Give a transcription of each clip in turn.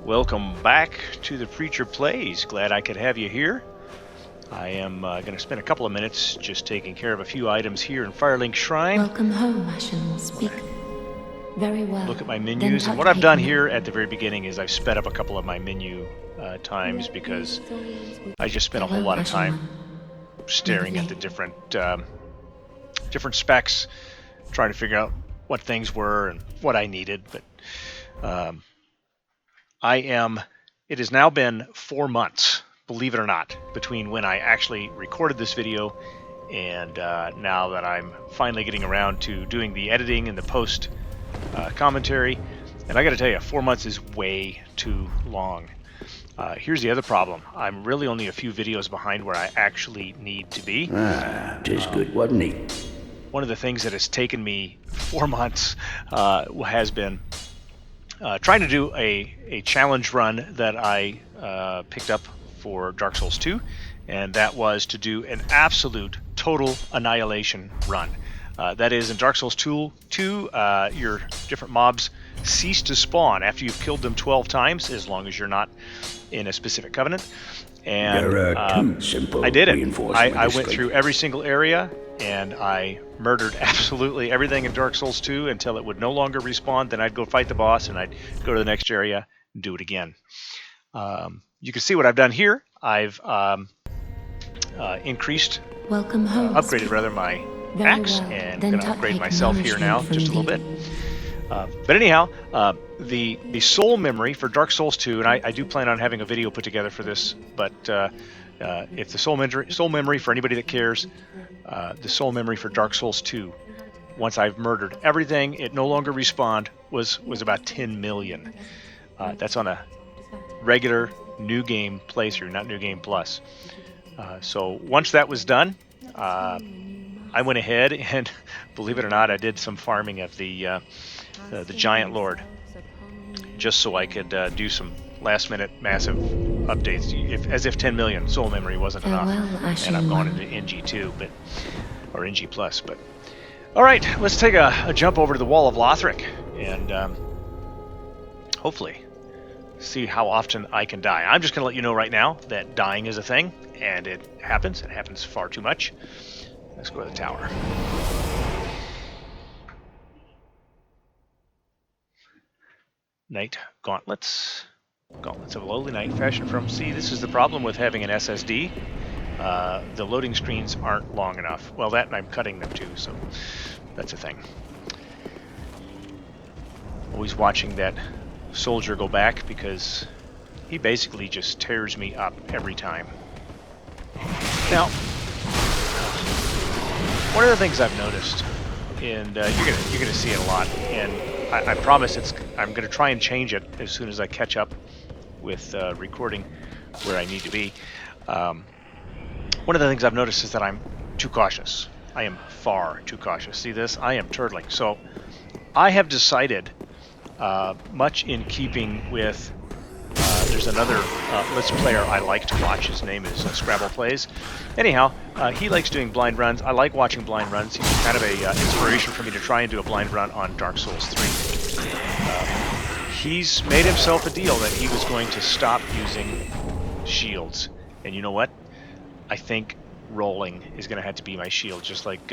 Welcome back to the Preacher Plays. Glad I could have you here. I am going to spend a couple of minutes just taking care of a few items here in Firelink Shrine. Welcome home, Ashen. Speak very well. Look at my menus, and what I've done here at the very beginning is I've sped up a couple of my menu times because I just spent a whole lot of time staring at the different specs, trying to figure out what things were and what I needed. But it has now been 4 months, believe it or not, between when I actually recorded this video and now that I'm finally getting around to doing the editing and the post commentary. And I got to tell you, 4 months is way too long. Here's the other problem. I'm really only a few videos behind where I actually need to be. Just good, wasn't he? One of the things that has taken me 4 months has been trying to do a challenge run that I picked up for Dark Souls 2, and that was to do an absolute total annihilation run. That is, in Dark Souls 2, your different mobs cease to spawn after you've killed them 12 times, as long as you're not in a specific covenant. And I did it. I went through every single area, and I murdered absolutely everything in Dark Souls 2 until it would no longer respawn. Then I'd go fight the boss, and I'd go to the next area and do it again. You can see what I've done here. I've upgraded rather my axe, and I'm going to upgrade myself here now just a little bit. But anyhow, the soul memory for Dark Souls 2, and I do plan on having a video put together for this, but if the soul memory for anybody that cares, the soul memory for Dark Souls 2, once I've murdered everything, it no longer respawned, was about 10 million. That's on a regular new game playthrough, not new game plus. So once that was done, I went ahead and, believe it or not, I did some farming of the Giant Lord, just so I could do some last-minute massive updates, as if 10 million soul memory wasn't enough. And I've gone into NG2, or NG plus. But all right, let's take a jump over to the Wall of Lothric, and hopefully see how often I can die. I'm just going to let you know right now that dying is a thing, and it happens. It happens far too much. Let's go to the tower. Knight gauntlets. Gauntlets of lowly knight, fashioned from... See, this is the problem with having an SSD. The loading screens aren't long enough. Well, that and I'm cutting them too, so that's a thing. Always watching that soldier go back, because he basically just tears me up every time. Now, one of the things I've noticed, and you're gonna see it a lot, and I promise I'm going to try and change it as soon as I catch up with recording where I need to be. One of the things I've noticed is that I'm too cautious. I am far too cautious. See this? I am turtling. So I have decided, much in keeping with, there's another Let's Player I like to watch. His name is Scrabble Plays. Anyhow, he likes doing blind runs. I like watching blind runs. He's kind of a inspiration for me to try and do a blind run on Dark Souls 3. He's made himself a deal that he was going to stop using shields. And you know what? I think rolling is going to have to be my shield, just like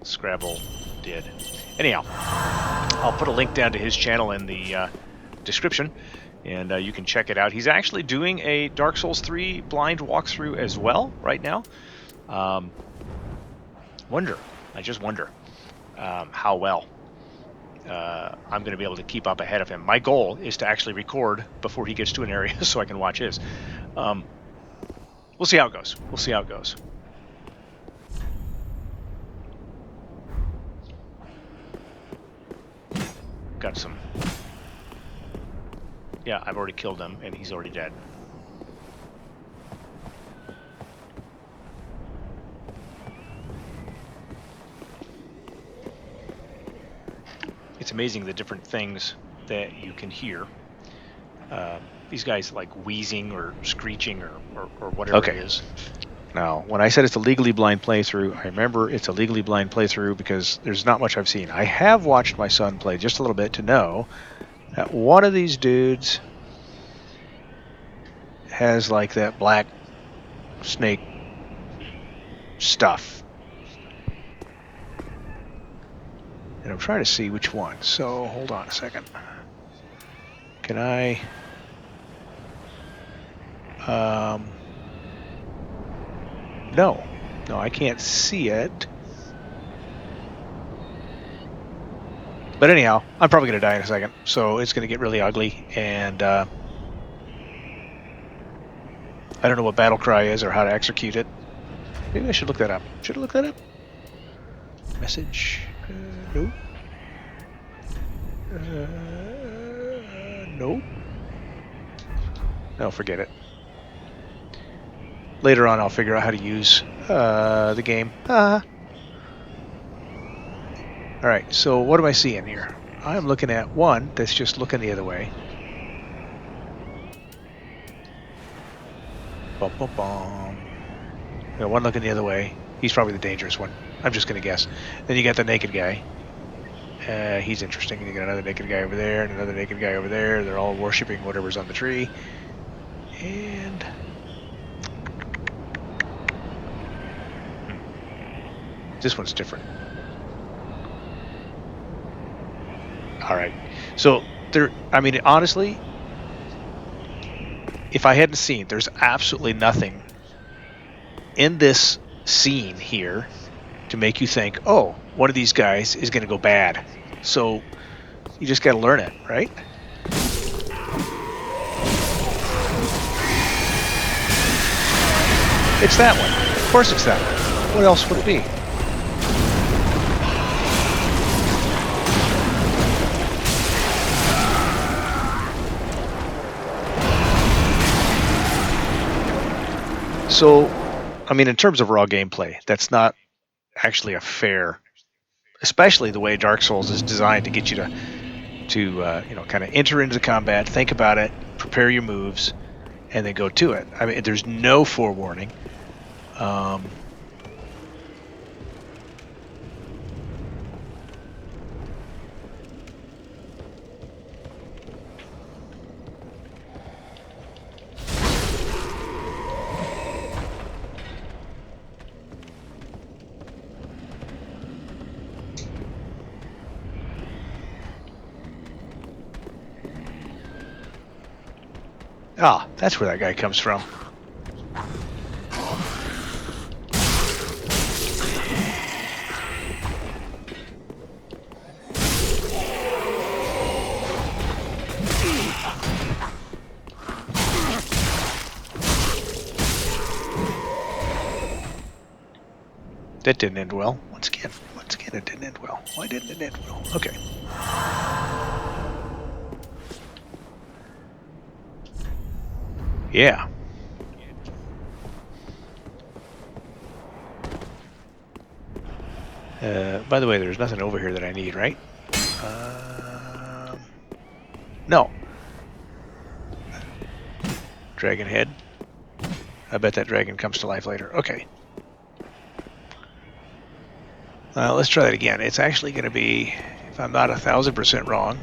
Scrabble did. Anyhow, I'll put a link down to his channel in the description, and you can check it out. He's actually doing a Dark Souls 3 blind walkthrough as well right now. I just wonder how well I'm going to be able to keep up ahead of him. My goal is to actually record before he gets to an area so I can watch his. We'll see how it goes. We'll see how it goes. Got some... Yeah, I've already killed him, and he's already dead. It's amazing the different things that you can hear. These guys like wheezing or screeching or whatever it is. Now, when I said it's a legally blind playthrough, I remember it's a legally blind playthrough because there's not much I've seen. I have watched my son play just a little bit to know that one of these dudes has like that black snake stuff. And I'm trying to see which one. So hold on a second. Can I... No, I can't see it. But anyhow, I'm probably going to die in a second, so it's going to get really ugly, and I don't know what battle cry is or how to execute it. Maybe I should look that up. Should I look that up? Message? Nope. Nope. No, forget it. Later on, I'll figure out how to use the game. Alright, so what am I seeing here? I'm looking at one that's just looking the other way. Bum, bum, bum. One looking the other way. He's probably the dangerous one. I'm just going to guess. Then you got the naked guy. He's interesting. And you got another naked guy over there and another naked guy over there. They're all worshipping whatever's on the tree. And... this one's different. Alright. So, there... I mean, honestly, if I hadn't seen, there's absolutely nothing in this scene here to make you think, oh, one of these guys is going to go bad. So you just got to learn it, right? It's that one. Of course it's that one. What else would it be? So, I mean, in terms of raw gameplay, that's not actually a fair, especially the way Dark Souls is designed to get you to you know, kind of enter into the combat, think about it, prepare your moves, and then go to it. I mean, there's no forewarning. Ah, that's where that guy comes from. That didn't end well. Once again, it didn't end well. Why didn't it end well? Okay. Yeah. By the way, there's nothing over here that I need, right? No. Dragon head. I bet that dragon comes to life later. Okay. Let's try that again. It's actually going to be, if I'm not 1,000% wrong,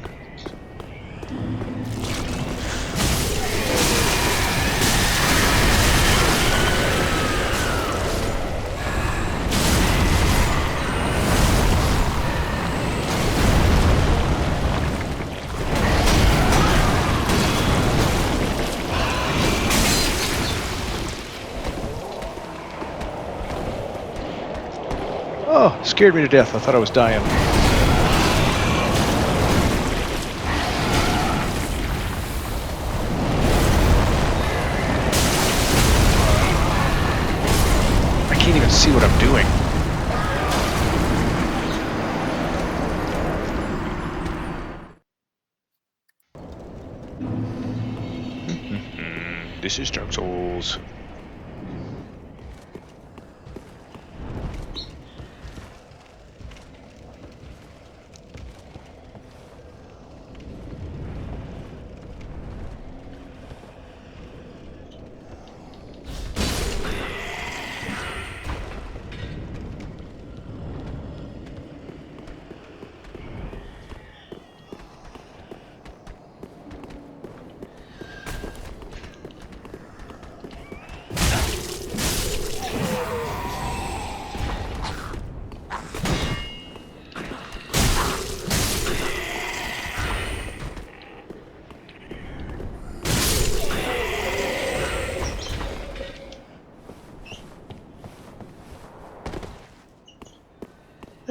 oh, scared me to death. I thought I was dying. I can't even see what I'm doing. This is Dark Souls.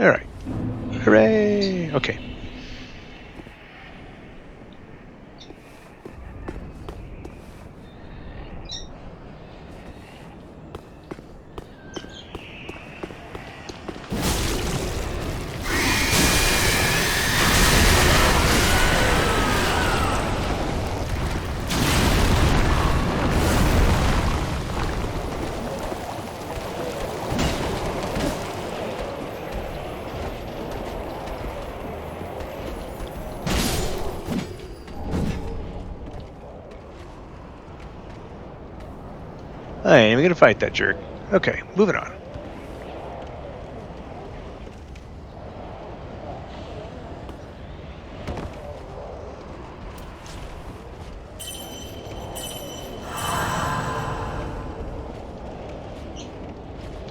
Alright. Hooray! Okay. I ain't even gonna fight that jerk. Okay, moving on.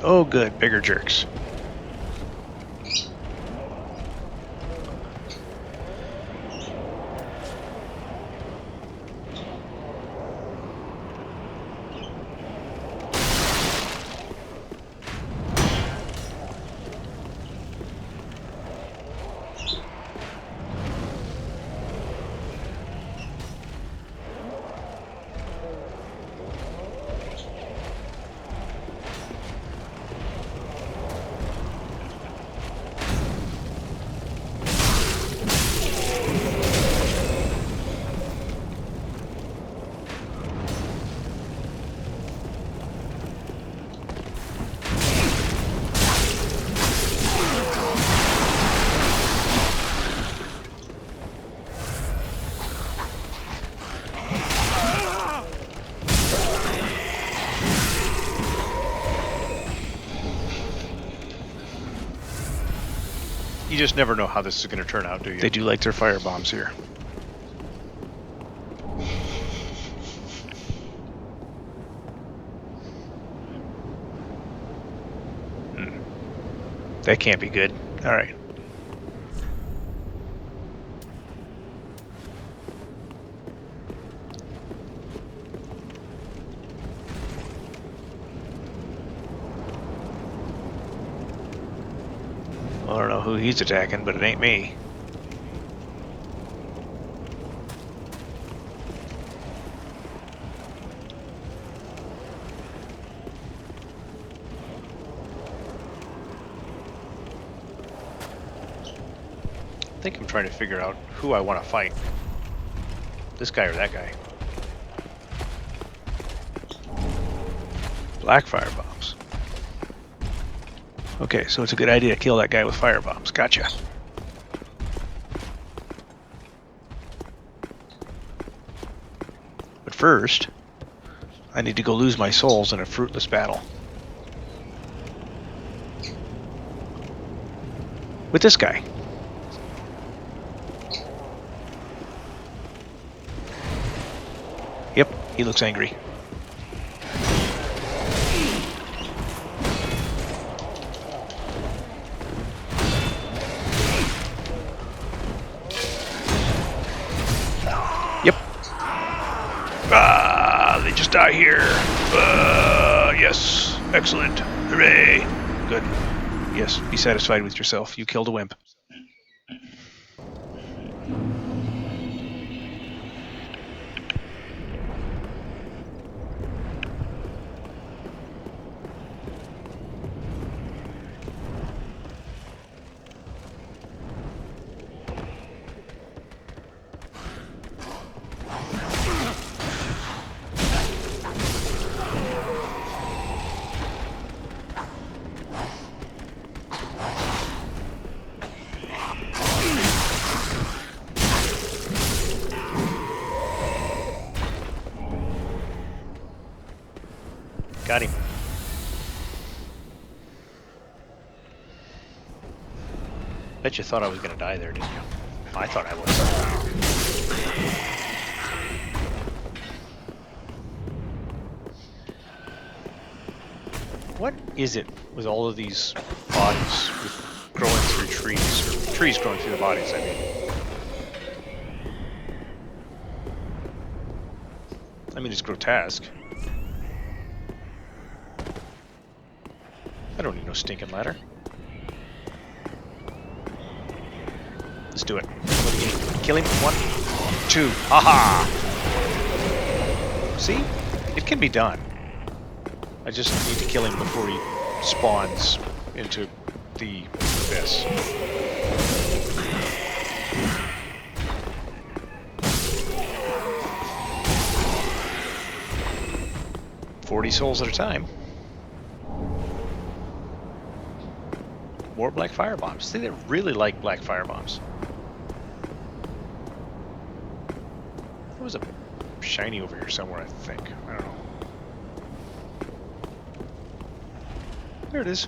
Oh good, bigger jerks. You just never know how this is going to turn out, do you? They do like their fire bombs here. That can't be good. All right. I don't know who he's attacking, but it ain't me. I think I'm trying to figure out who I want to fight. This guy or that guy. Black fire bombs. Okay, so it's a good idea to kill that guy with fire bombs. Gotcha. But first, I need to go lose my souls in a fruitless battle. With this guy. Yep, he looks angry. Yep. Ah, they just die here. Yes. Excellent. Hooray. Good. Yes, be satisfied with yourself. You killed a wimp. Got him. Bet you thought I was going to die there, didn't you? I thought I was. What is it with all of these bodies growing through trees? Or trees growing through the bodies, I mean, it's grotesque. I don't need no stinking ladder. Let's do it. Kill him. 1, 2. Aha! See? It can be done. I just need to kill him before he spawns into the abyss. $40 souls at a time. More black fire bombs. See, they really like black fire bombs. There was a shiny over here somewhere, I think. I don't know. There it is.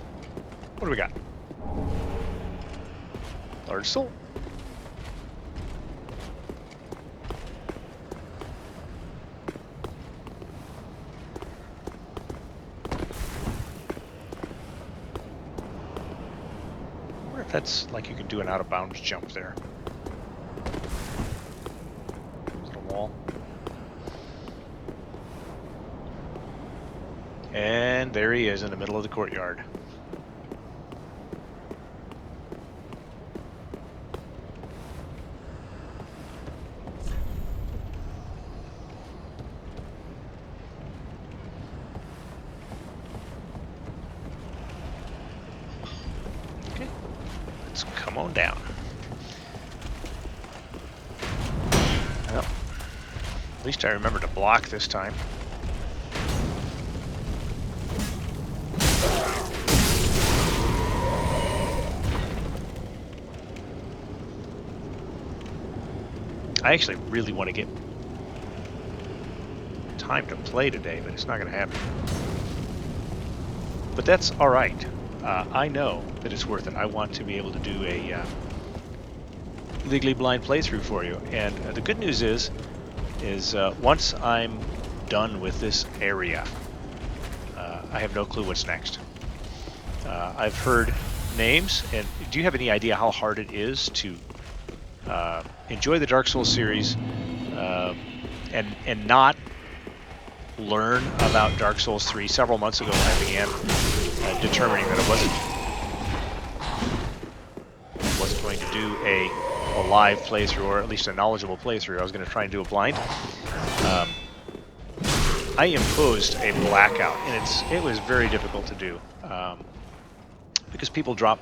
What do we got? Large soul. I wonder if that's like you can do an out of bounds jump there. Is it a wall? And there he is in the middle of the courtyard. Okay, let's come on down. Well, at least I remember to block this time. I actually really want to get time to play today, but it's not going to happen. But that's all right. I know that it's worth it. I want to be able to do a Legally Blind playthrough for you. And the good news is once I'm done with this area, I have no clue what's next. I've heard names, and do you have any idea how hard it is to enjoy the Dark Souls series and not learn about Dark Souls 3 several months ago when I began determining that I wasn't going to do a live playthrough, or at least a knowledgeable playthrough. I was going to try and do a blind. I imposed a blackout, and it was very difficult to do because people drop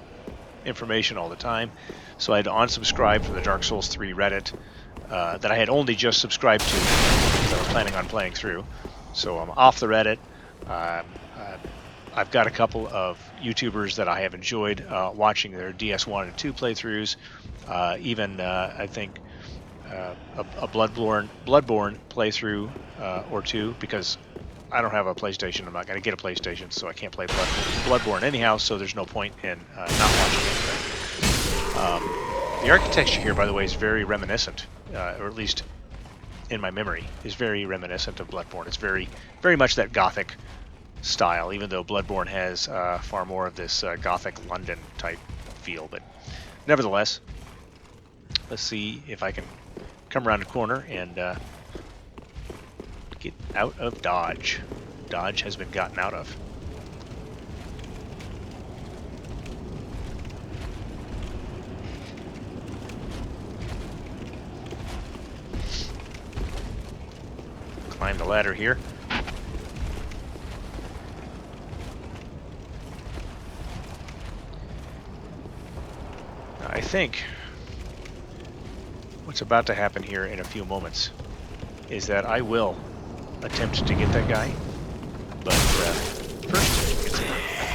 information all the time. So I had to unsubscribe from the Dark Souls 3 Reddit that I had only just subscribed to because I was planning on playing through. So I'm off the Reddit. I've got a couple of YouTubers that I have enjoyed watching their DS1 and 2 playthroughs. Even I think a Bloodborne playthrough or two, because I don't have a PlayStation. I'm not going to get a PlayStation, so I can't play Bloodborne anyhow, so there's no point in not watching it. The architecture here, by the way, is very reminiscent, or at least in my memory, is very reminiscent of Bloodborne. It's very, very much that Gothic style, even though Bloodborne has far more of this Gothic London type feel. But nevertheless, let's see if I can come around the corner and get out of dodge. Dodge has been gotten out of. Climb the ladder here. I think what's about to happen here in a few moments is that I will attempt to get that guy, but first it's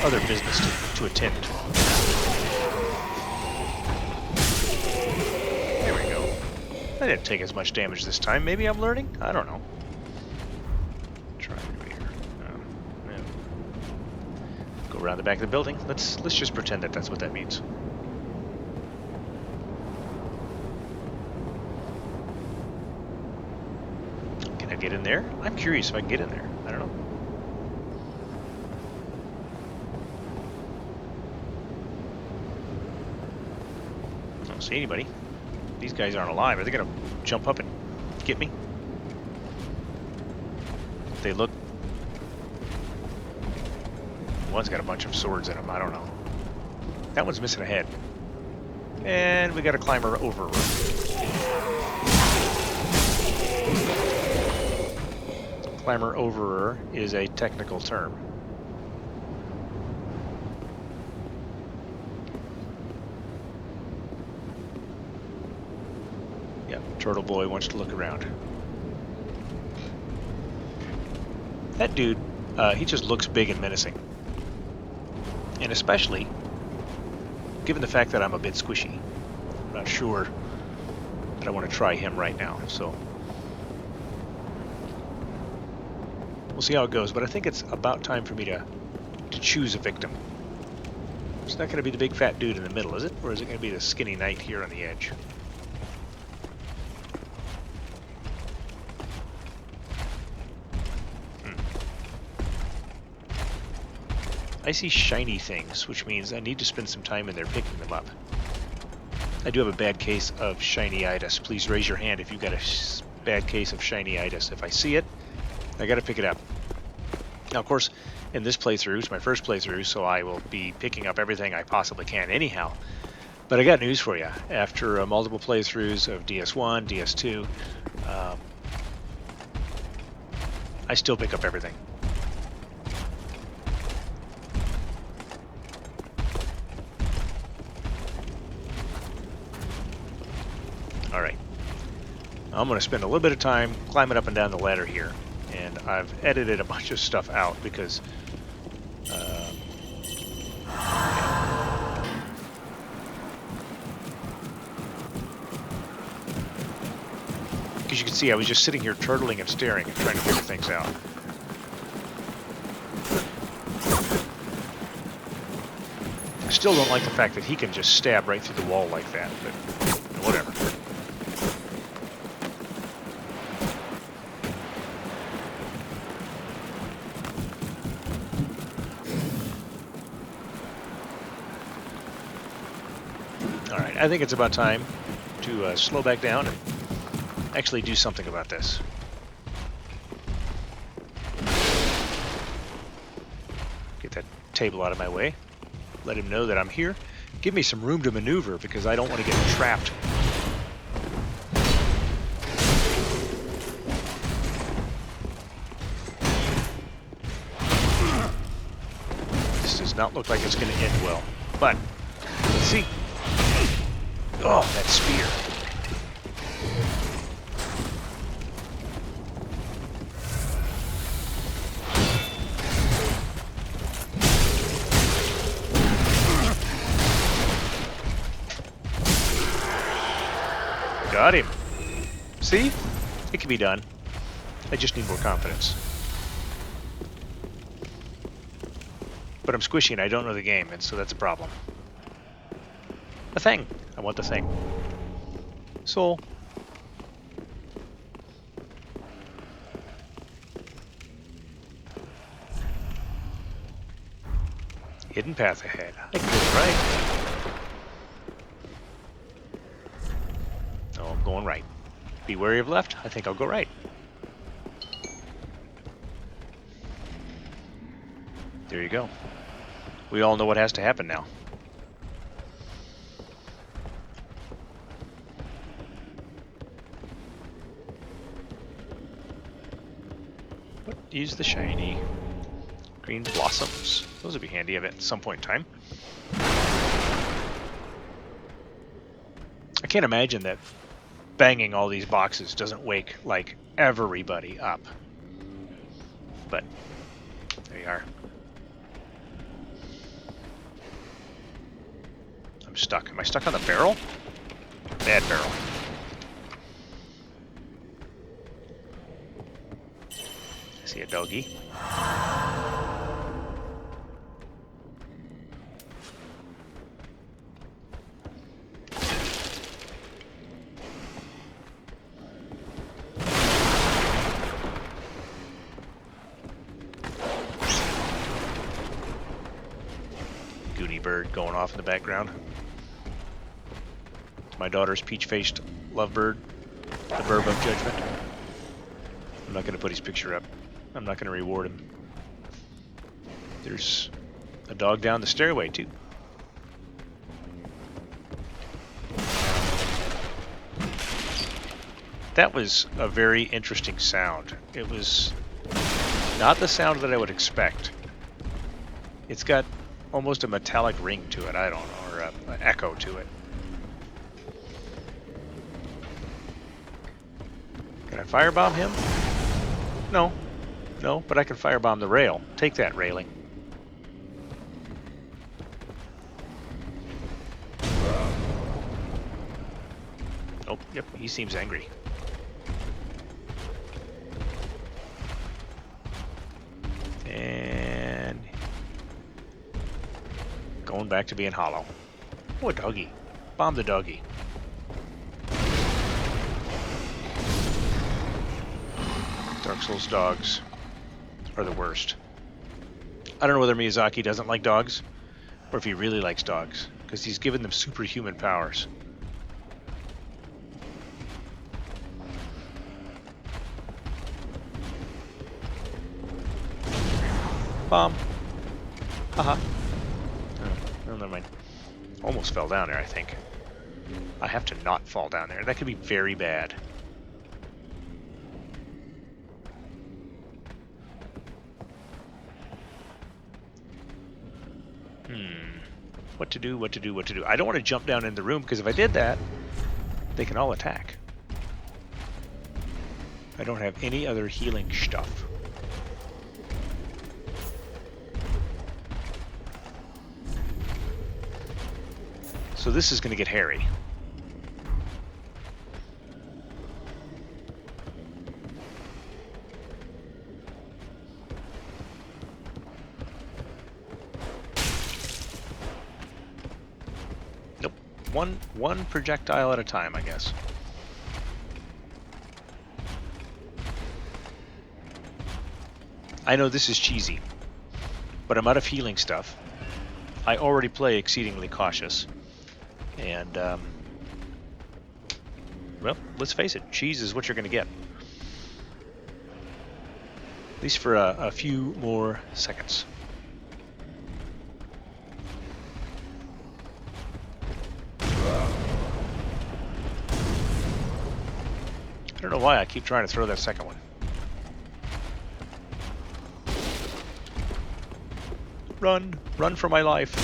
other business to attend. There we go. I didn't take as much damage this time. Maybe I'm learning? I don't know. Try over here. No. Go around the back of the building. Let's just pretend that that's what that means. Get in there? I'm curious if I can get in there. I don't know. I don't see anybody. These guys aren't alive. Are they gonna jump up and get me? They look... One's got a bunch of swords in him. I don't know. That one's missing a head. And we got a climber over. Climber overer is a technical term. Yep, Turtle Boy wants to look around. That dude, he just looks big and menacing. And especially, given the fact that I'm a bit squishy, I'm not sure that I want to try him right now, so we'll see how it goes, but I think it's about time for me to choose a victim. It's not going to be the big fat dude in the middle, is it? Or is it going to be the skinny knight here on the edge? I see shiny things, which means I need to spend some time in there picking them up. I do have a bad case of shiny-itis. Please raise your hand if you've got a bad case of shiny-itis. If I see it, I gotta pick it up. Now, of course, in this playthrough, it's my first playthrough, so I will be picking up everything I possibly can anyhow. But I got news for you. After multiple playthroughs of DS1, DS2, I still pick up everything. Alright, I'm going to spend a little bit of time climbing up and down the ladder here, and I've edited a bunch of stuff out because you can see I was just sitting here turtling and staring and trying to figure things out. I still don't like the fact that he can just stab right through the wall like that, but whatever. Alright, I think it's about time to slow back down and actually do something about this. Get that table out of my way. Let him know that I'm here. Give me some room to maneuver because I don't want to get trapped. This does not look like it's going to end well. But, let's see. Oh, that spear. Got him. See? It can be done. I just need more confidence. But I'm squishy and I don't know the game, and so that's a problem. The thing. I want the thing. Soul. Hidden path ahead. I can go right. I'm going right. Be wary of left. I think I'll go right. There you go. We all know what has to happen now. What is the shiny? Green blossoms. Those would be handy at some point in time. I can't imagine that banging all these boxes doesn't wake, like, everybody up. But, there you are. I'm stuck. Am I stuck on the barrel? Bad barrel. I see a doggy. Bird going off in the background. My daughter's peach-faced lovebird, the bird of judgment. I'm not going to put his picture up. I'm not going to reward him. There's a dog down the stairway too. That was a very interesting sound. It was not the sound that I would expect. It's got almost a metallic ring to it, I don't know, or an echo to it. Can I firebomb him? No. No, but I can firebomb the rail. Take that, railing. Oh, yep, he seems angry. And going back to being hollow. Oh, a doggy. Bomb the doggy. Dark Souls dogs are the worst. I don't know whether Miyazaki doesn't like dogs or if he really likes dogs, because he's given them superhuman powers. Bomb. Haha. Oh, never mind. Almost fell down there, I think. I have to not fall down there. That could be very bad. What to do, what to do, what to do. I don't want to jump down in the room, because if I did that, they can all attack. I don't have any other healing stuff. So this is going to get hairy. Nope. One projectile at a time, I guess. I know this is cheesy, but I'm out of healing stuff. I already play exceedingly cautious. And, well, let's face it, cheese is what you're going to get. At least for a few more seconds. I don't know why I keep trying to throw that second one. Run! Run for my life!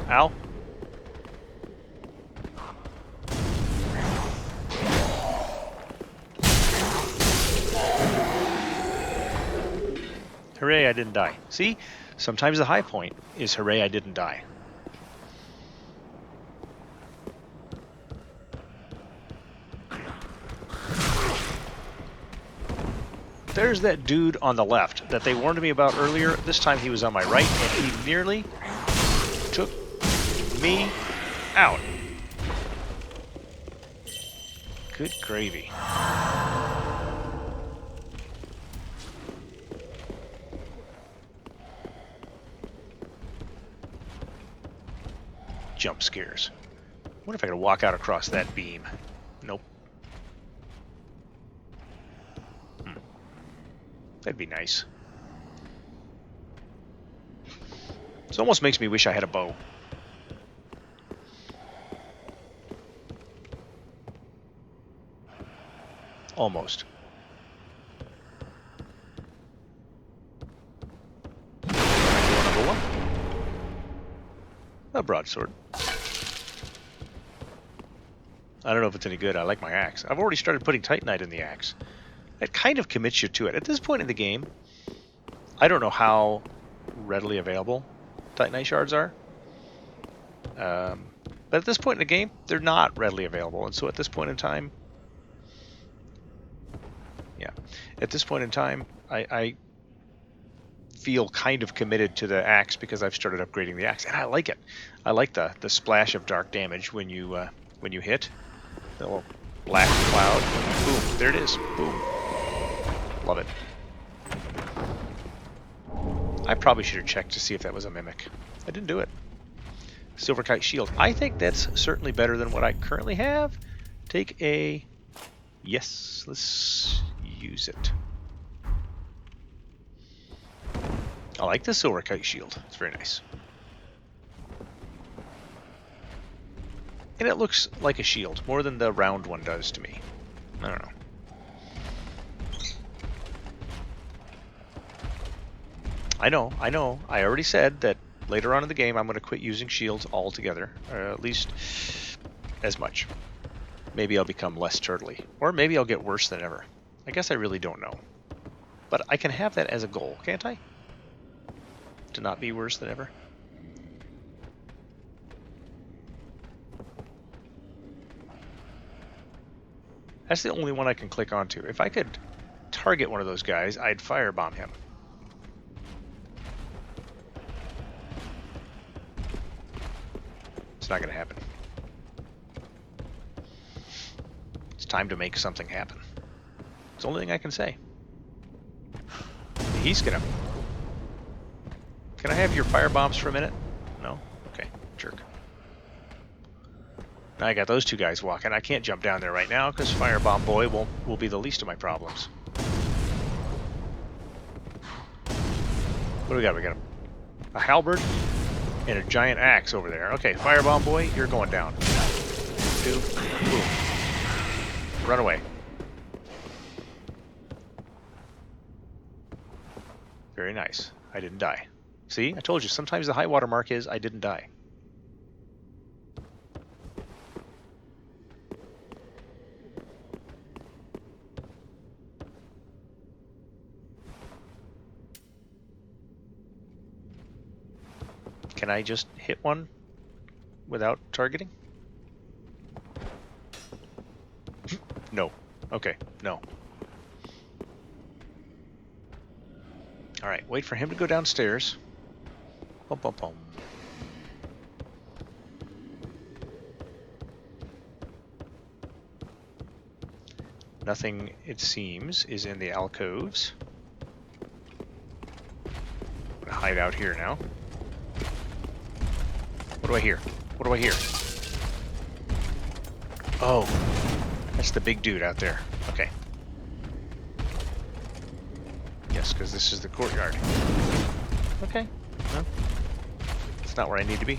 Ow. Hooray, I didn't die. See? Sometimes the high point is hooray, I didn't die. There's that dude on the left that they warned me about earlier. This time he was on my right, and he nearly took me out. Good gravy. Jump scares. What if I could walk out across that beam? Nope. That'd be nice. This almost makes me wish I had a bow. Almost. Number one. A broadsword. I don't know if it's any good. I like my axe. I've already started putting Titanite in the axe. That kind of commits you to it. At this point in the game, I don't know how readily available Titanite shards are. But at this point in the game, they're not readily available. And so at this point in time, yeah, at this point in time, I feel kind of committed to the axe because I've started upgrading the axe, and I like it. I like the splash of dark damage when you hit the little black cloud. Boom! There it is. Boom! Love it. I probably should have checked to see if that was a mimic. I didn't do it. Silver Kite Shield. I think that's certainly better than what I currently have. Take a... Yes, let's use it. I like the Silver Kite Shield. It's very nice. And it looks like a shield, more than the round one does to me. I don't know. I know. I already said that later on in the game I'm going to quit using shields altogether, or at least as much. Maybe I'll become less turtly, or maybe I'll get worse than ever. I guess I really don't know. But I can have that as a goal, can't I? To not be worse than ever. That's the only one I can click onto. If I could target one of those guys, I'd firebomb him. It's not going to happen. It's time to make something happen. It's the only thing I can say. He's gonna... Can I have your firebombs for a minute? No? Okay, jerk. Now I got those two guys walking. I can't jump down there right now because Firebomb Boy will be the least of my problems. What do we got? We got a halberd and a giant axe over there. Okay, Firebomb Boy, you're going down. 2, boom. Run away. Very nice. I didn't die. See, I told you, sometimes the high water mark is I didn't die. Can I just hit one without targeting? No. Okay, no. Alright, wait for him to go downstairs. Bum, bum, bum. Nothing, it seems, is in the alcoves. I'm gonna hide out here now. What do I hear? What do I hear? Oh, that's the big dude out there. Okay. Yes, because this is the courtyard. Okay. No. It's not where I need to be.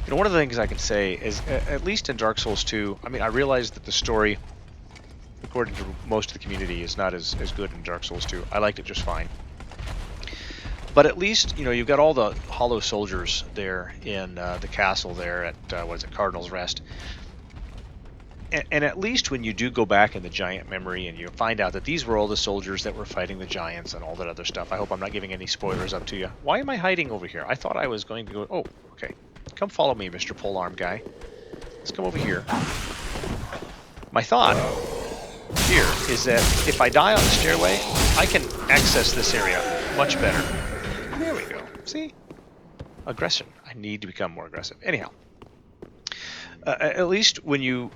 You know, one of the things I can say is, at least in Dark Souls 2, I mean, I realize that the story, according to most of the community, is not as good in Dark Souls 2. I liked it just fine. But at least, you know, you've got all the hollow soldiers there in the castle there at, what is it, Cardinal's Rest. And at least when you do go back in the giant memory and you find out that these were all the soldiers that were fighting the giants and all that other stuff. I hope I'm not giving any spoilers up to you. Why am I hiding over here? I thought I was going to go... Oh, okay. Come follow me, Mr. Polearm guy. Let's come over here. My thought here is that if I die on the stairway, I can access this area much better. There we go. See? Aggression. I need to become more aggressive. Anyhow. At least when you,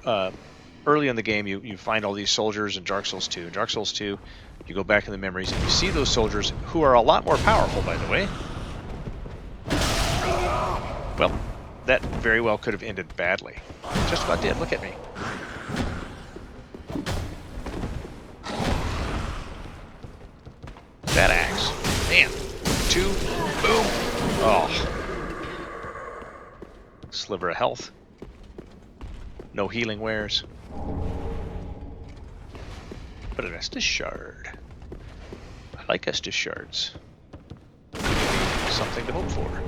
early in the game, you find all these soldiers in Dark Souls 2. In Dark Souls 2, you go back in the memories and you see those soldiers, who are a lot more powerful, by the way. Well, that very well could have ended badly. Just about did. Look at me. That axe. Man. 2. Boom. Oh. Sliver of health. No healing wares. But an Estus shard. I like Estus shards. Something to hope for.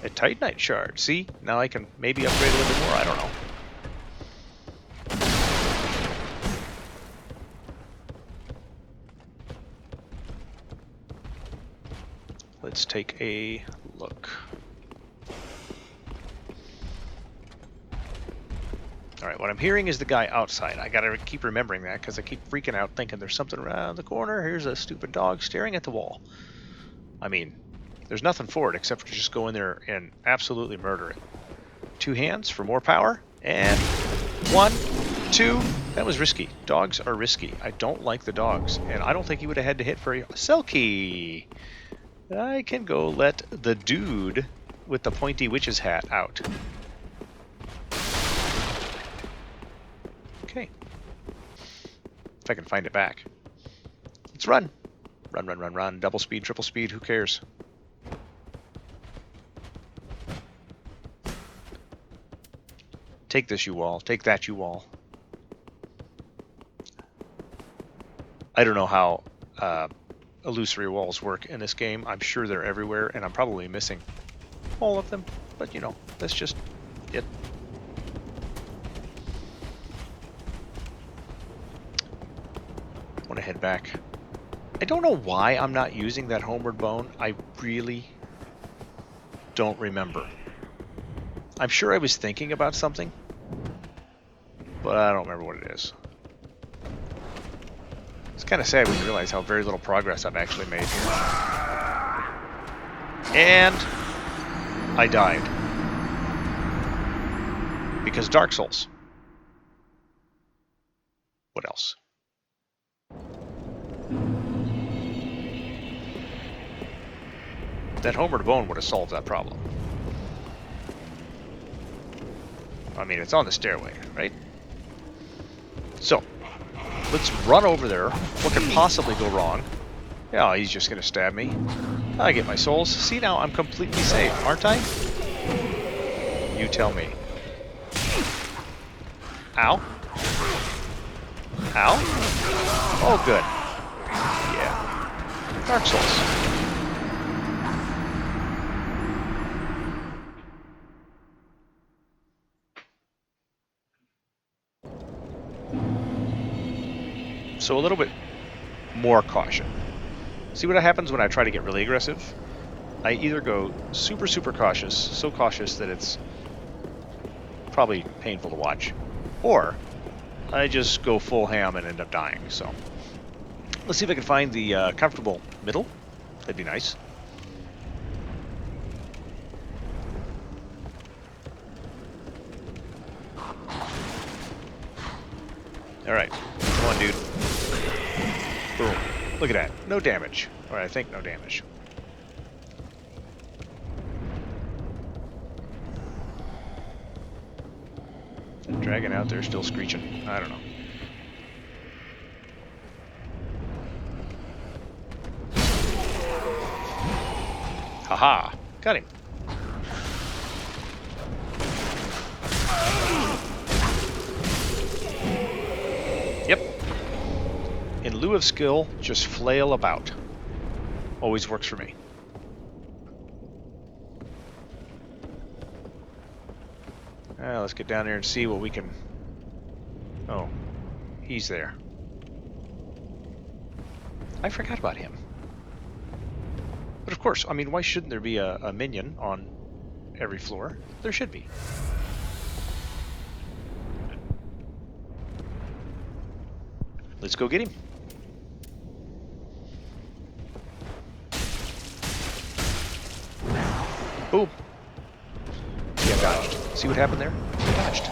A Titanite shard. See? Now I can maybe upgrade a little bit more. I don't know. Let's take a look. Alright, what I'm hearing is the guy outside. I gotta keep remembering that because I keep freaking out thinking there's something around the corner. Here's a stupid dog staring at the wall. I mean, there's nothing for it except for to just go in there and absolutely murder it. 2 hands for more power. And 1, 2. That was risky. Dogs are risky. I don't like the dogs. And I don't think he would have had to hit for a Selkie. I can go let the dude with the pointy witch's hat out. Okay. If I can find it back. Let's run. Run, run, run, run. Double speed, triple speed, who cares? Take this, you all. Take that, you all. I don't know how illusory walls work in this game. I'm sure they're everywhere, and I'm probably missing all of them. But, you know, that's just it. I want to head back. I don't know why I'm not using that homeward bone. I really don't remember. I'm sure I was thinking about something, but I don't remember what it is. It's kind of sad when you realize how very little progress I've actually made here. And I died. Because Dark Souls. What else? That homeward bone would have solved that problem. I mean, it's on the stairway, right? So, let's run over there. What could possibly go wrong? Yeah, he's just going to stab me. I get my souls. See, now I'm completely safe, aren't I? You tell me. Ow. Ow. Oh, good. Yeah. Dark Souls. So a little bit more caution. See what happens when I try to get really aggressive? I either go super, super cautious, so cautious that it's probably painful to watch, or I just go full ham and end up dying. So let's see if I can find the comfortable middle. That'd be nice. All right, come on, dude. Boom. Look at that. No damage. Or I think no damage. That dragon out there still screeching. I don't know. Haha. Got him. Yep. In lieu of skill, just flail about. Always works for me. Let's get down there and see what we can... Oh, he's there. I forgot about him. But of course, I mean, why shouldn't there be a minion on every floor? There should be. Let's go get him. Boom. Yeah, dodged. See what happened there? I dodged.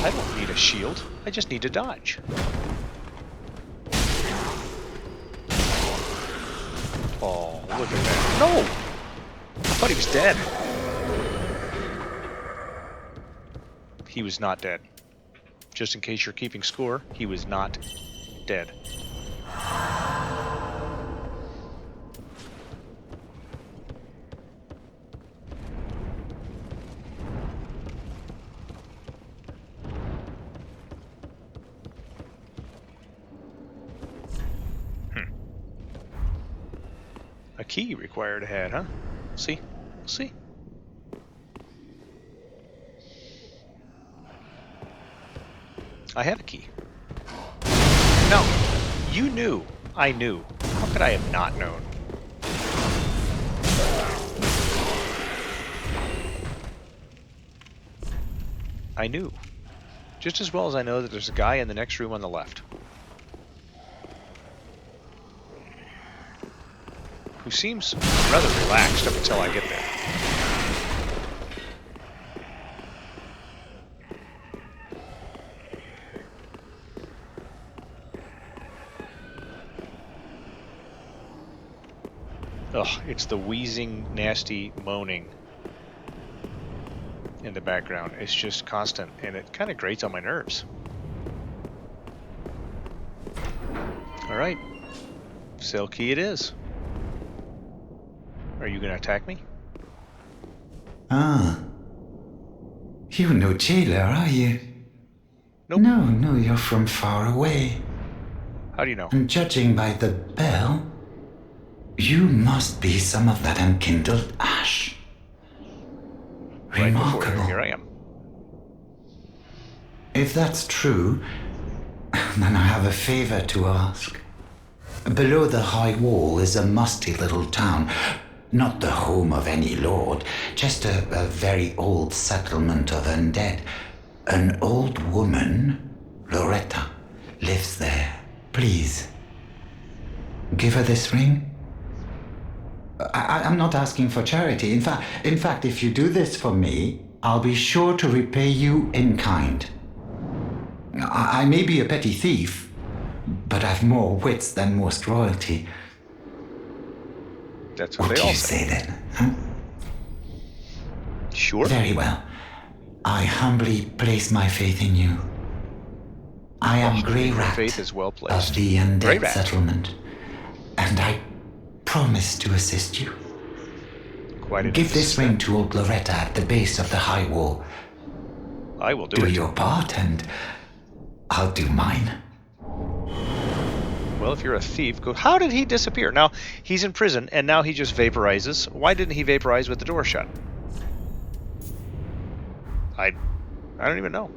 I don't need a shield. I just need to dodge. Oh, look at that. No! I thought he was dead. He was not dead. Just in case you're keeping score, he was not dead. A key required ahead, huh? See? See? I have a key. No, you knew. I knew. How could I have not known? I knew. Just as well as I know that there's a guy in the next room on the left. Who seems rather relaxed up until I get there. Ugh, it's the wheezing, nasty moaning in the background. It's just constant, and it kind of grates on my nerves. All right, cell key it is. Are you going to attack me? Ah. You're no jailer, are you? Nope. No, you're from far away. How do you know? And judging by the bell, you must be some of that unkindled ash. Right before Remarkable. here I am. If that's true, then I have a favor to ask. Below the high wall is a musty little town. Not the home of any lord, just a very old settlement of undead. An old woman, Loretta, lives there. Please, give her this ring. I'm not asking for charity. In fact, if you do this for me, I'll be sure to repay you in kind. I may be a petty thief, but I've more wits than most royalty. That's what What they do all you say. say then? Huh? Sure. Very well. I humbly place my faith in you. I am Greirat Faith is well placed. of the undead Greirat. settlement, and I promise to assist you. Quite an Give this emphasis ring there. to old Loretta at the base of the high wall. I will do Do it. your part, and I'll do mine. Well, if you're a thief, go. How did he disappear? Now, he's in prison, and now he just vaporizes. Why didn't he vaporize with the door shut? I don't even know.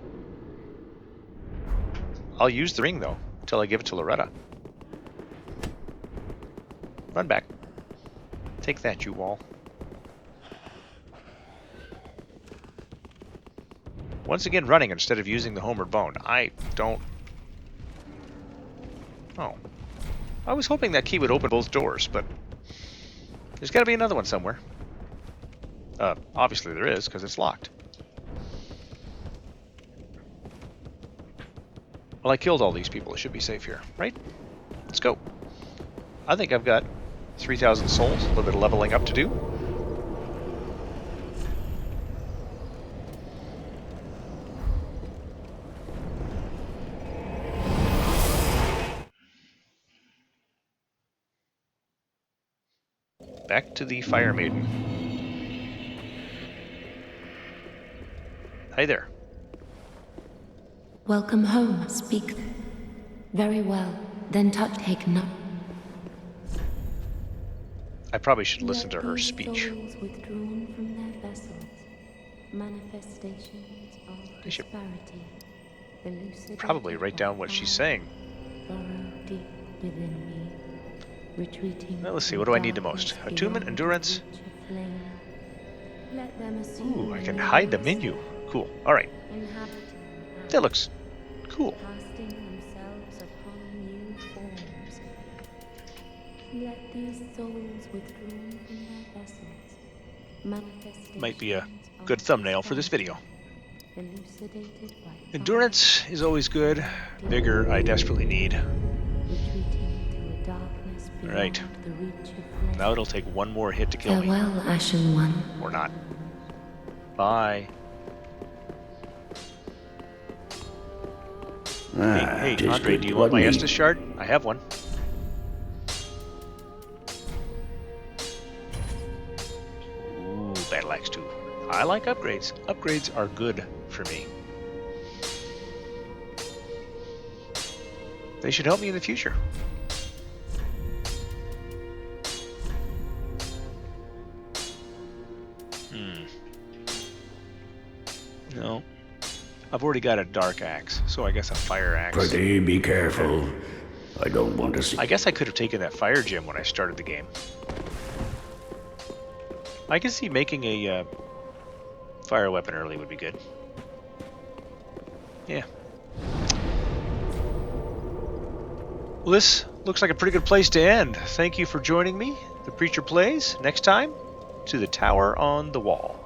I'll use the ring, though, until I give it to Loretta. Run back. Take that, you wall. Once again, running instead of using the homeward bone. I don't... Oh. I was hoping that key would open both doors, but... There's got to be another one somewhere. Obviously there is, because it's locked. Well, I killed all these people. I should be safe here, right? Let's go. I think I've got 3,000 souls, a little bit of leveling up to do. Back to the Fire Maiden. Hi there. Welcome home, speak. Very well, then take no. I probably should listen to her speech. Souls withdrawn from their vessels, manifestations of I should disparity, elucidated probably write down what she's saying. burrow deep within me, retreating. Well, let's see, from what do I need the darkness most? Attunement, beyond endurance? the reach of flame. Let them assume Ooh, I can the hide the names, menu. Cool. Alright. inhabiting That looks cool. casting themselves upon new forms. Let these souls withdrawn from their vessels, manifestations Might be a of good thumbnail for this video. elucidated by Endurance is always good. Vigor, I desperately need. fire, retreating to a darkness beyond Right. the reach of flame. Now it'll take one more hit to kill me. Farewell, Ashen One. Or not. Bye. Hey, Just Andre, good, do you want my wasn't Estus shard? I have one. Ooh, battle axe 2. I like upgrades. Upgrades are good for me. They should help me in the future. No. I've already got a dark axe, so I guess a fire axe. Pretty be careful. I don't want to see. I guess I could have taken that fire gem when I started the game. I can see making a fire weapon early would be good. Yeah. Well, this looks like a pretty good place to end. Thank you for joining me. The Preacher Plays. Next time, to the Tower on the Wall.